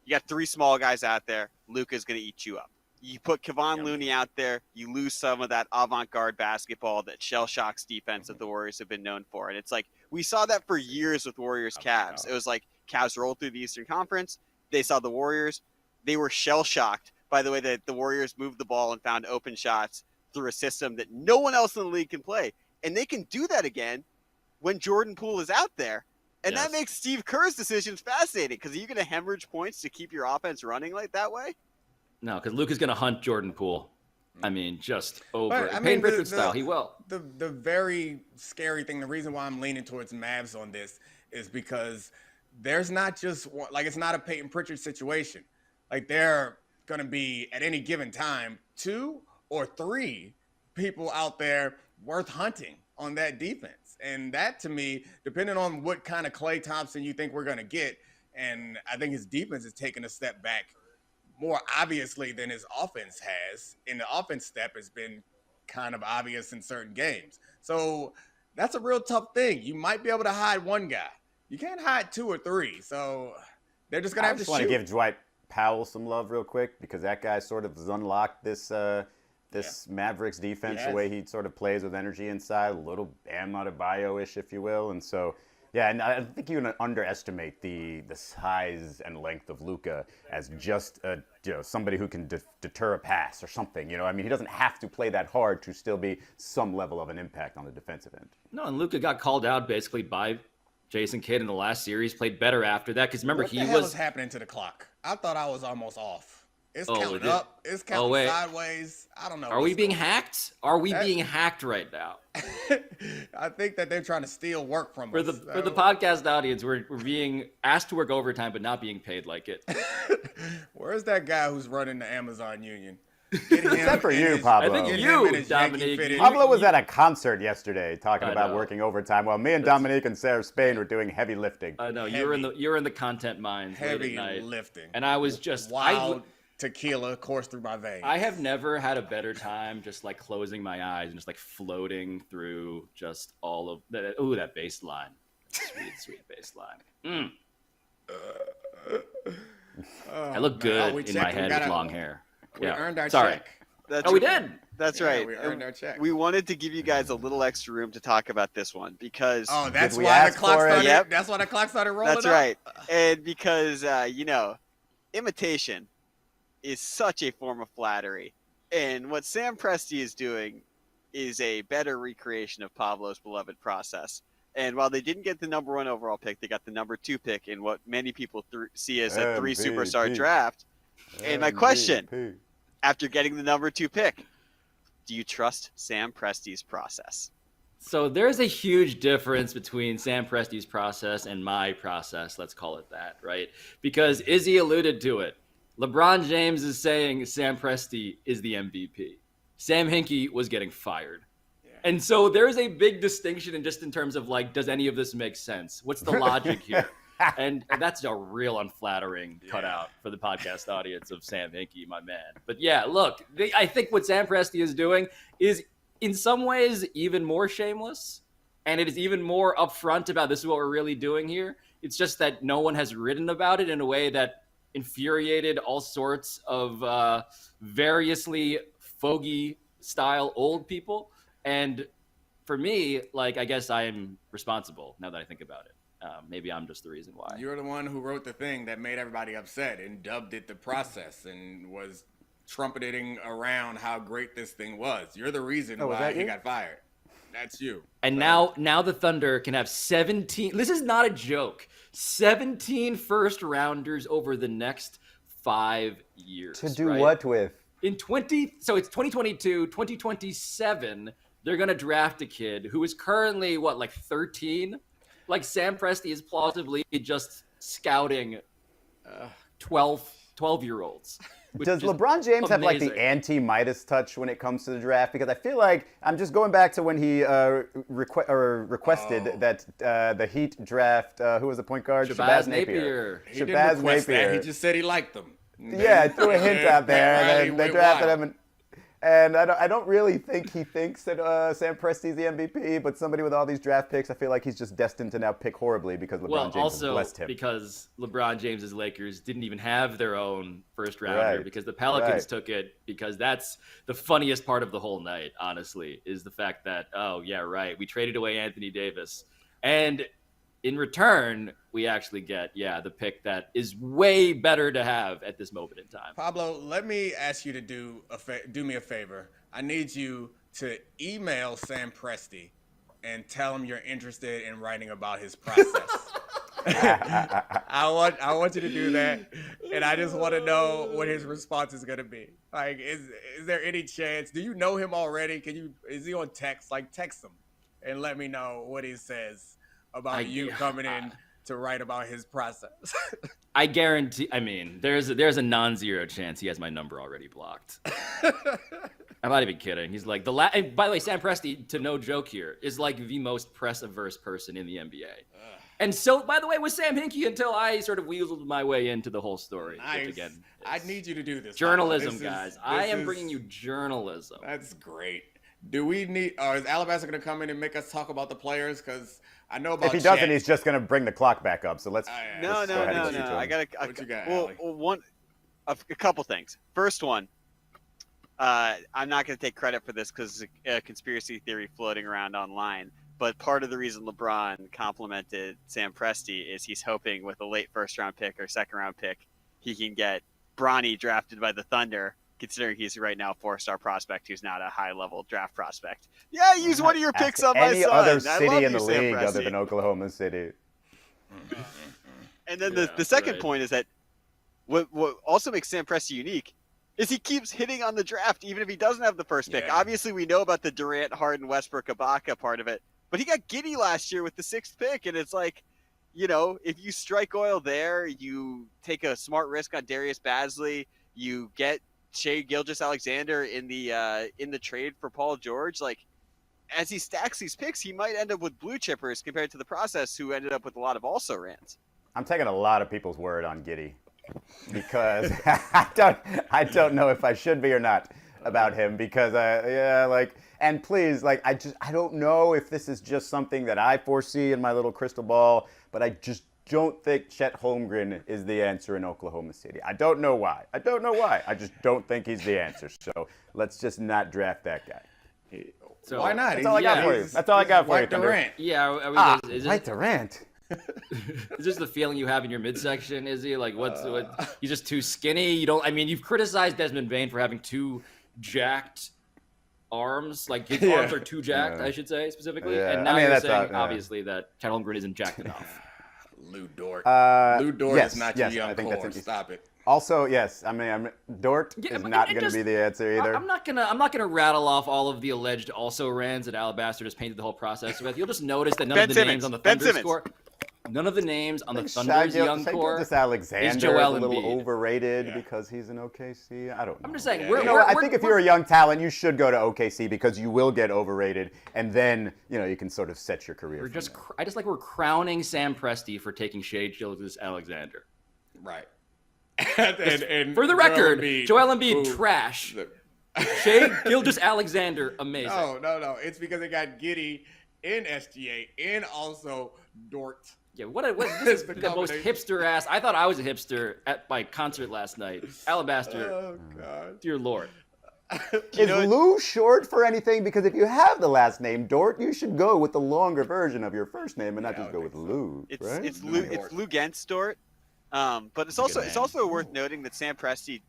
You got 3 small guys out there. Luka's going to eat you up. You put Kevon Looney out there. You lose some of that avant-garde basketball, that shell shocks defense that the Warriors have been known for. And it's like we saw that for years with Warriors Cavs. It was like Cavs rolled through the Eastern Conference. They saw the Warriors. They were shell shocked by the way that the Warriors moved the ball and found open shots through a system that no one else in the league can play. And they can do that again when Jordan Poole is out there. And Yes. that makes Steve Kerr's decisions fascinating because are you going to hemorrhage points to keep your offense running like that way? No, because Luke is going to hunt Jordan Poole. I mean, just over. But, I Payne mean, Pritchard style, he will. The very scary thing, the reason why I'm leaning towards Mavs on this is because there's not just one, like it's not a Peyton Pritchard situation. Like there going to be at any given time 2 or 3 people out there worth hunting on that defense. And that to me, depending on what kind of Klay Thompson you think we're going to get, and I think his defense is taking a step back more obviously than his offense has. And the offense step has been kind of obvious in certain games. So that's a real tough thing. You might be able to hide one guy. You can't hide 2 or 3. So they're just gonna I have to just want shoot. to give Dwight Powell some love real quick because that guy sort of has unlocked this Mavericks defense, the way he sort of plays with energy inside, a little Bam Adebayo-ish, if you will. And so, yeah, and I think you underestimate the size and length of Luka as just somebody who can deter a pass or something. You know, I mean, he doesn't have to play that hard to still be some level of an impact on the defensive end. No, and Luka got called out basically by Jason Kidd in the last series, played better after that. Because remember, What the hell is happening to the clock? I thought I was almost off. It's counting up. It's counting sideways. I don't know. Are we being hacked? Are we being hacked right now? I think that they're trying to steal work from us. For the podcast audience, we're being asked to work overtime, but not being paid like it. Where's that guy who's running the Amazon Union? Except for you, Pablo. I think you, Domonique. Pablo was at a concert yesterday talking about working overtime, while me and Domonique and Sarah Spain were doing heavy lifting. I know you're in the content mines. Heavy late at night. lifting. And I was just wild tequila course through my veins. I have never had a better time just like closing my eyes and just like floating through just all of that. Ooh, that bass line. Sweet bass line. I look good in my head with long hair. We earned our check. We did. That's right. We earned our check. We wanted to give you guys a little extra room to talk about this one because that's why the clock started. Yep. That's why the clock started rolling. That's right. And because imitation is such a form of flattery, and what Sam Presti is doing is a better recreation of Pablo's beloved process. And while they didn't get the number 1 overall pick, they got the number 2 pick in what many people see as a 3 superstar draft. And my question, after getting the number 2 pick, do you trust Sam Presti's process? So there's a huge difference between Sam Presti's process and my process, let's call it that, right? Because Izzy alluded to it. LeBron James is saying Sam Presti is the MVP. Sam Hinkie was getting fired. Yeah. And so there's a big distinction in terms of like, does any of this make sense? What's the logic here? And that's a real unflattering cutout for the podcast audience of Sam Hinkie, my man. But yeah, look, I think what Sam Presti is doing is in some ways even more shameless. And it is even more upfront about this is what we're really doing here. It's just that no one has written about it in a way that infuriated all sorts of variously fogey style old people. And for me, like, I guess I am responsible now that I think about it. Maybe I'm just the reason why. You're the one who wrote the thing that made everybody upset and dubbed it the process and was trumpeting around how great this thing was. You're the reason why he got fired. That's you. And now the Thunder can have 17. This is not a joke. 17 first rounders over the next 5 years. To do what with? So it's 2022, 2027. They're going to draft a kid who is currently, like 13? Like Sam Presti is plausibly just scouting 12-year-olds. Does LeBron James have like the anti-Midas touch when it comes to the draft? Because I feel like I'm just going back to when he requested that the Heat draft, who was the point guard? Shabazz Napier. He didn't request that. He just said he liked them. Yeah, threw a hint out there, and then they drafted him. And I don't really think he thinks that Sam Presti's the MVP, but somebody with all these draft picks, I feel like he's just destined to now pick horribly because LeBron James has blessed him. Because LeBron James's Lakers didn't even have their own first rounder because the Pelicans took it, because that's the funniest part of the whole night, honestly, is the fact that, we traded away Anthony Davis. And in return, we actually get, the pick that is way better to have at this moment in time. Pablo, let me ask you to do me a favor. I need you to email Sam Presti and tell him you're interested in writing about his process. I want you to do that, and I just want to know what his response is going to be. Like, is there any chance? Do you know him already? Is he on text? Like, text him and let me know what he says about you coming in to write about his process. I guarantee. I mean, there's a non-zero chance he has my number already blocked. I'm not even kidding. He's like and by the way, Sam Presti, to no joke here, is like the most press-averse person in the NBA. And so, by the way, with Sam Hinkie, until I sort of weaseled my way into the whole story. Nice. Which again, I need you to do this. Journalism, guys. I am bringing you journalism. That's great. Do we need? Or is Alabaster going to come in and make us talk about the players? Because I know about. If he doesn't, Chet. he's just going to bring the clock back up. So let's. No. let's go ahead and get to I him. got What you got, well, Allie? a couple things. First one, I'm not going to take credit for this because it's a conspiracy theory floating around online. But part of the reason LeBron complimented Sam Presti is he's hoping with a late first-round pick or second-round pick, he can get Bronny drafted by the Thunder, considering he's right now a 4-star prospect who's not a high-level draft prospect. Yeah, use one of your picks on my Any son. other I city love in you, the Sam league other Presti. than Oklahoma City. And then the second point is that what also makes Sam Presti unique is he keeps hitting on the draft even if he doesn't have the first pick. Yeah. Obviously, we know about the Durant, Harden, Westbrook, Ibaka part of it, but he got giddy last year with the 6th pick, and it's like, if you strike oil there, you take a smart risk on Darius Bazley, you get Shai Gilgeous-Alexander in the trade for Paul George. Like, as he stacks these picks, he might end up with blue chippers compared to the process who ended up with a lot of also rans. I'm taking a lot of people's word on Giddey because I don't know if I should be or not about him because and please, I don't know if this is just something that I foresee in my little crystal ball, but I just don't think Chet Holmgren is the answer in Oklahoma City. I don't know why. I just don't think he's the answer. So let's just not draft that guy. So, Why not? That's all I got for you. That's all I got for you, Thunder. Durant. Yeah, are we, is Right, Durant. Is this the feeling you have in your midsection, Izzy? Like, he's just too skinny? You've criticized Desmond Bane for having too jacked arms. Like, his arms are too jacked, I should say, specifically. Yeah. And now that's you're saying, yeah. obviously, that Chet Holmgren isn't jacked enough. Lou Dort. Yes, is not yes, your I young think core. that's Stop it. Also, yes, Dort Yeah, is but not it going to just- be the answer either. I'm not gonna rattle off all of the alleged also rans that Alabaster just painted the whole process with. You'll just notice that none Ben of the Simmons. names on the Ben Thunder Simmons. score, none of the names on the Shai Thunder's young core. Alexander is Joel a little Embiid. overrated because he's in OKC. I don't know. I'm just saying, I think if you're a young talent, you should go to OKC because you will get overrated, and then you can sort of set your career. we're crowning Sam Presti for taking Shai Gilgeous-Alexander. Right. and For the record, Joel Embiid who- trash. Look. Shai Gilgeous-Alexander amazing. No. It's because they got Giddey in SGA and also Dort. Yeah, this is The the most combination. hipster ass. I thought I was a hipster at my concert last night. Alabaster, Oh God. dear Lord. Is Lou short for anything? Because if you have the last name Dort, you should go with the longer version of your first name and not just go with Lou. It's right? it's Lou Gentz Dort. But it's also worth noting that Sam Presti,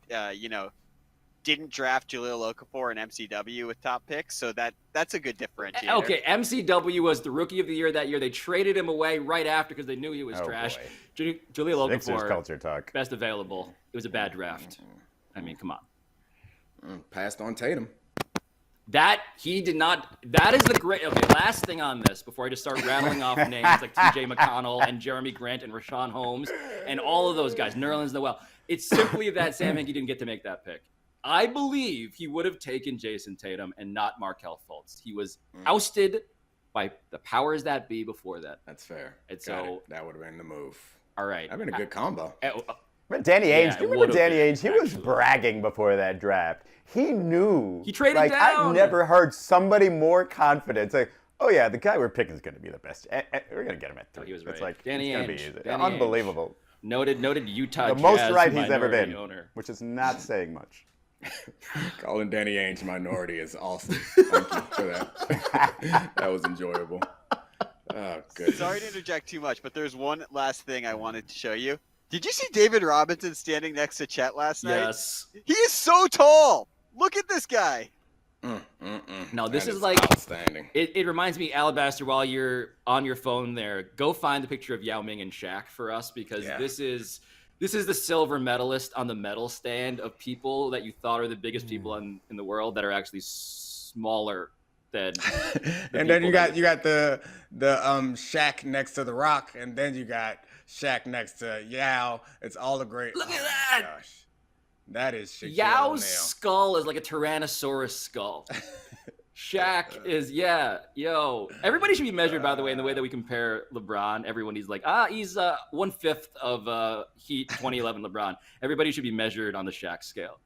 didn't draft Jahlil Okafor and MCW with top picks, so that's a good differentiator. Okay, MCW was the rookie of the year that year. They traded him away right after because they knew he was trash. boy. Jahlil Sixers Okafor, culture talk. best available. It was a bad draft. I mean, come on. Passed on Tatum. That he did not. That is the great. Okay, last thing on this before I just start rattling off names like T.J. McConnell and Jeremy Grant and Rashawn Holmes and all of those guys, Nerlens Noel. It's simply that Sam Hinkie didn't get to make that pick. I believe he would have taken Jason Tatum and not Markelle Fultz. He was ousted by the powers that be before that. That's fair. And Got so- it. That would have been the move. All right, That'd been a good combo. Remember Danny Ainge? Yeah, Do you it remember would've Danny been, Ainge? He was actually. bragging before that draft. He knew. He traded I've down. never heard somebody more confident say, "Oh yeah, the guy we're picking is going to be the best. We're going to get him at 3." he was It's right. like Danny it's going to Ainge. be easy. Danny Unbelievable. noted Utah The Jazz most right he's ever minority been, owner. which is not saying much. Calling Danny Ainge minority is awesome. Thank you for that. That was enjoyable. Oh, good. Sorry to interject too much, but there's one last thing I wanted to show you. Did you see David Robinson standing next to Chet last night? Yes. He is so tall. Look at this guy. No, this That is like outstanding. it reminds me, Alabaster, while you're on your phone there, go find the picture of Yao Ming and Shaq for us because Yeah. this is the silver medalist on the medal stand of people that you thought are the biggest people in the world that are actually smaller than And then people you got the Shaq next to the Rock, and then you got Shaq next to Yao. It's all a great. Look at oh that! my Gosh. That is Shaquille Yao's O'Neal. skull is like a Tyrannosaurus skull. Shaq is, yo. Everybody should be measured, by the way, in the way that we compare LeBron. Everyone, he's like, he's 1/5 of Heat 2011 LeBron. Everybody should be measured on the Shaq scale.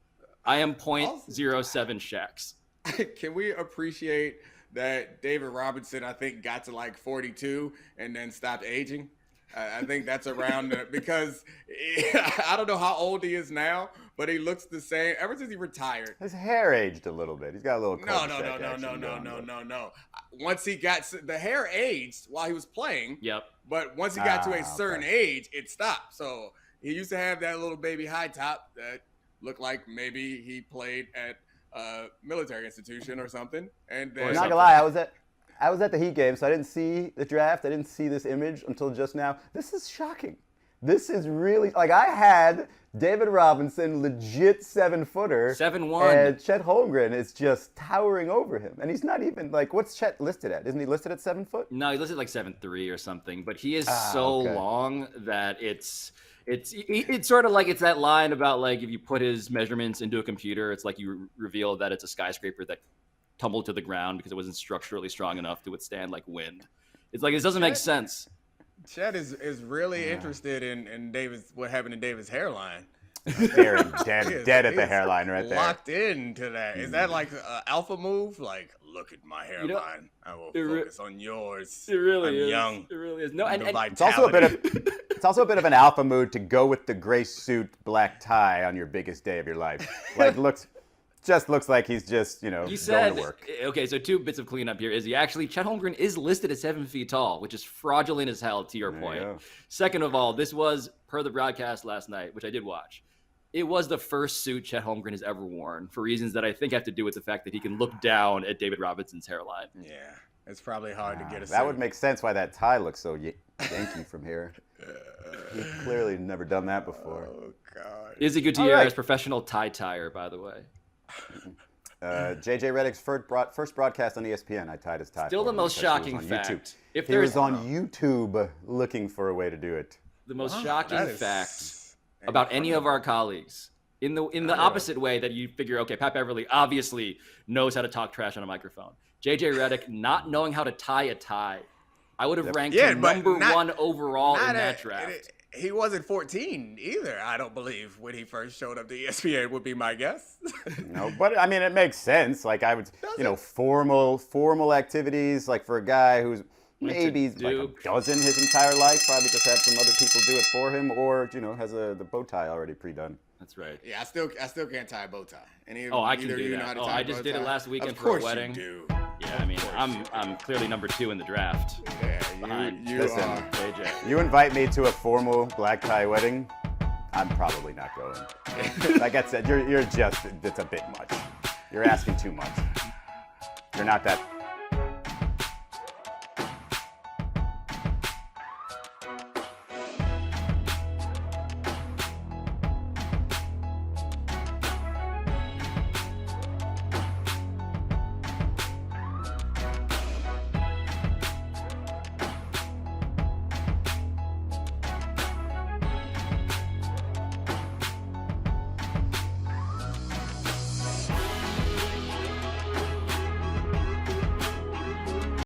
I am .07 Shaqs. Can we appreciate that David Robinson, I think, got to like 42 and then stopped aging? I think that's around because I don't know how old he is now, but he looks the same ever since he retired. His hair aged a little bit. He's got a little No. Once he got the hair aged while he was playing. Yep. But once he got to a certain age, it stopped. So he used to have that little baby high top that looked like maybe he played at a military institution or something. And then, not gonna lie, I was at the Heat game, so I didn't see the draft. I didn't see this image until just now. This is shocking. This is really like I had David Robinson, legit 7-footer, 7'1", and Chet Holmgren is just towering over him, and he's not even like what's Chet listed at? Isn't he listed at 7 foot? No, he's listed like 7'3" or something, but he is so long that it's sort of like it's that line about like if you put his measurements into a computer, it's like you reveal that it's a skyscraper that tumbled to the ground because it wasn't structurally strong enough to withstand like wind. It's like it doesn't make sense. Chet is really interested in Davis. What happened to Davis' hairline? Staring dead at the hairline right there. Locked into that. Is that like an alpha move? Like, look at my hairline. I will focus on yours. It really is. Young. It really is. No, and it's also a bit of an alpha mood to go with the gray suit, black tie on your biggest day of your life. Like looks like he's just, going to work. Okay, so 2 bits of cleanup here. Izzy, actually, Chet Holmgren is listed at 7 feet tall, which is fraudulent as hell, to your point. Second of all, this was, per the broadcast last night, which I did watch, it was the first suit Chet Holmgren has ever worn for reasons that I think have to do with the fact that he can look down at David Robinson's hairline. Yeah, it's probably hard to get a suit. That would make sense why that tie looks so Yankee from here. He's clearly never done that before. Oh, God. Izzy Gutierrez, professional tie-tyer, by the way. JJ Redick's first broadcast on ESPN, I tied his tie. Still the most shocking fact. If he was on YouTube looking for a way to do it. The most shocking fact about any of our colleagues, in the opposite way that you figure, okay, Pat Beverly obviously knows how to talk trash on a microphone. JJ Redick not knowing how to tie a tie. I would have ranked him number 1 overall in that draft. He wasn't 14 either, I don't believe, when he first showed up to ESPN, would be my guess. No, but I mean, it makes sense. Like I would, formal activities, like for a guy who's maybe like a dozen his entire life, probably just have some other people do it for him, or has the bow tie already pre-done. That's right. Yeah, I still can't tie a bow tie. I can do that. I just did it last weekend for a wedding. Of course you do. Yeah, I mean, I'm clearly number 2 in the draft. Yeah, you Listen, are. JJ. You invite me to a formal black tie wedding, I'm probably not going. Like I said, it's a bit much. You're asking too much. You're not that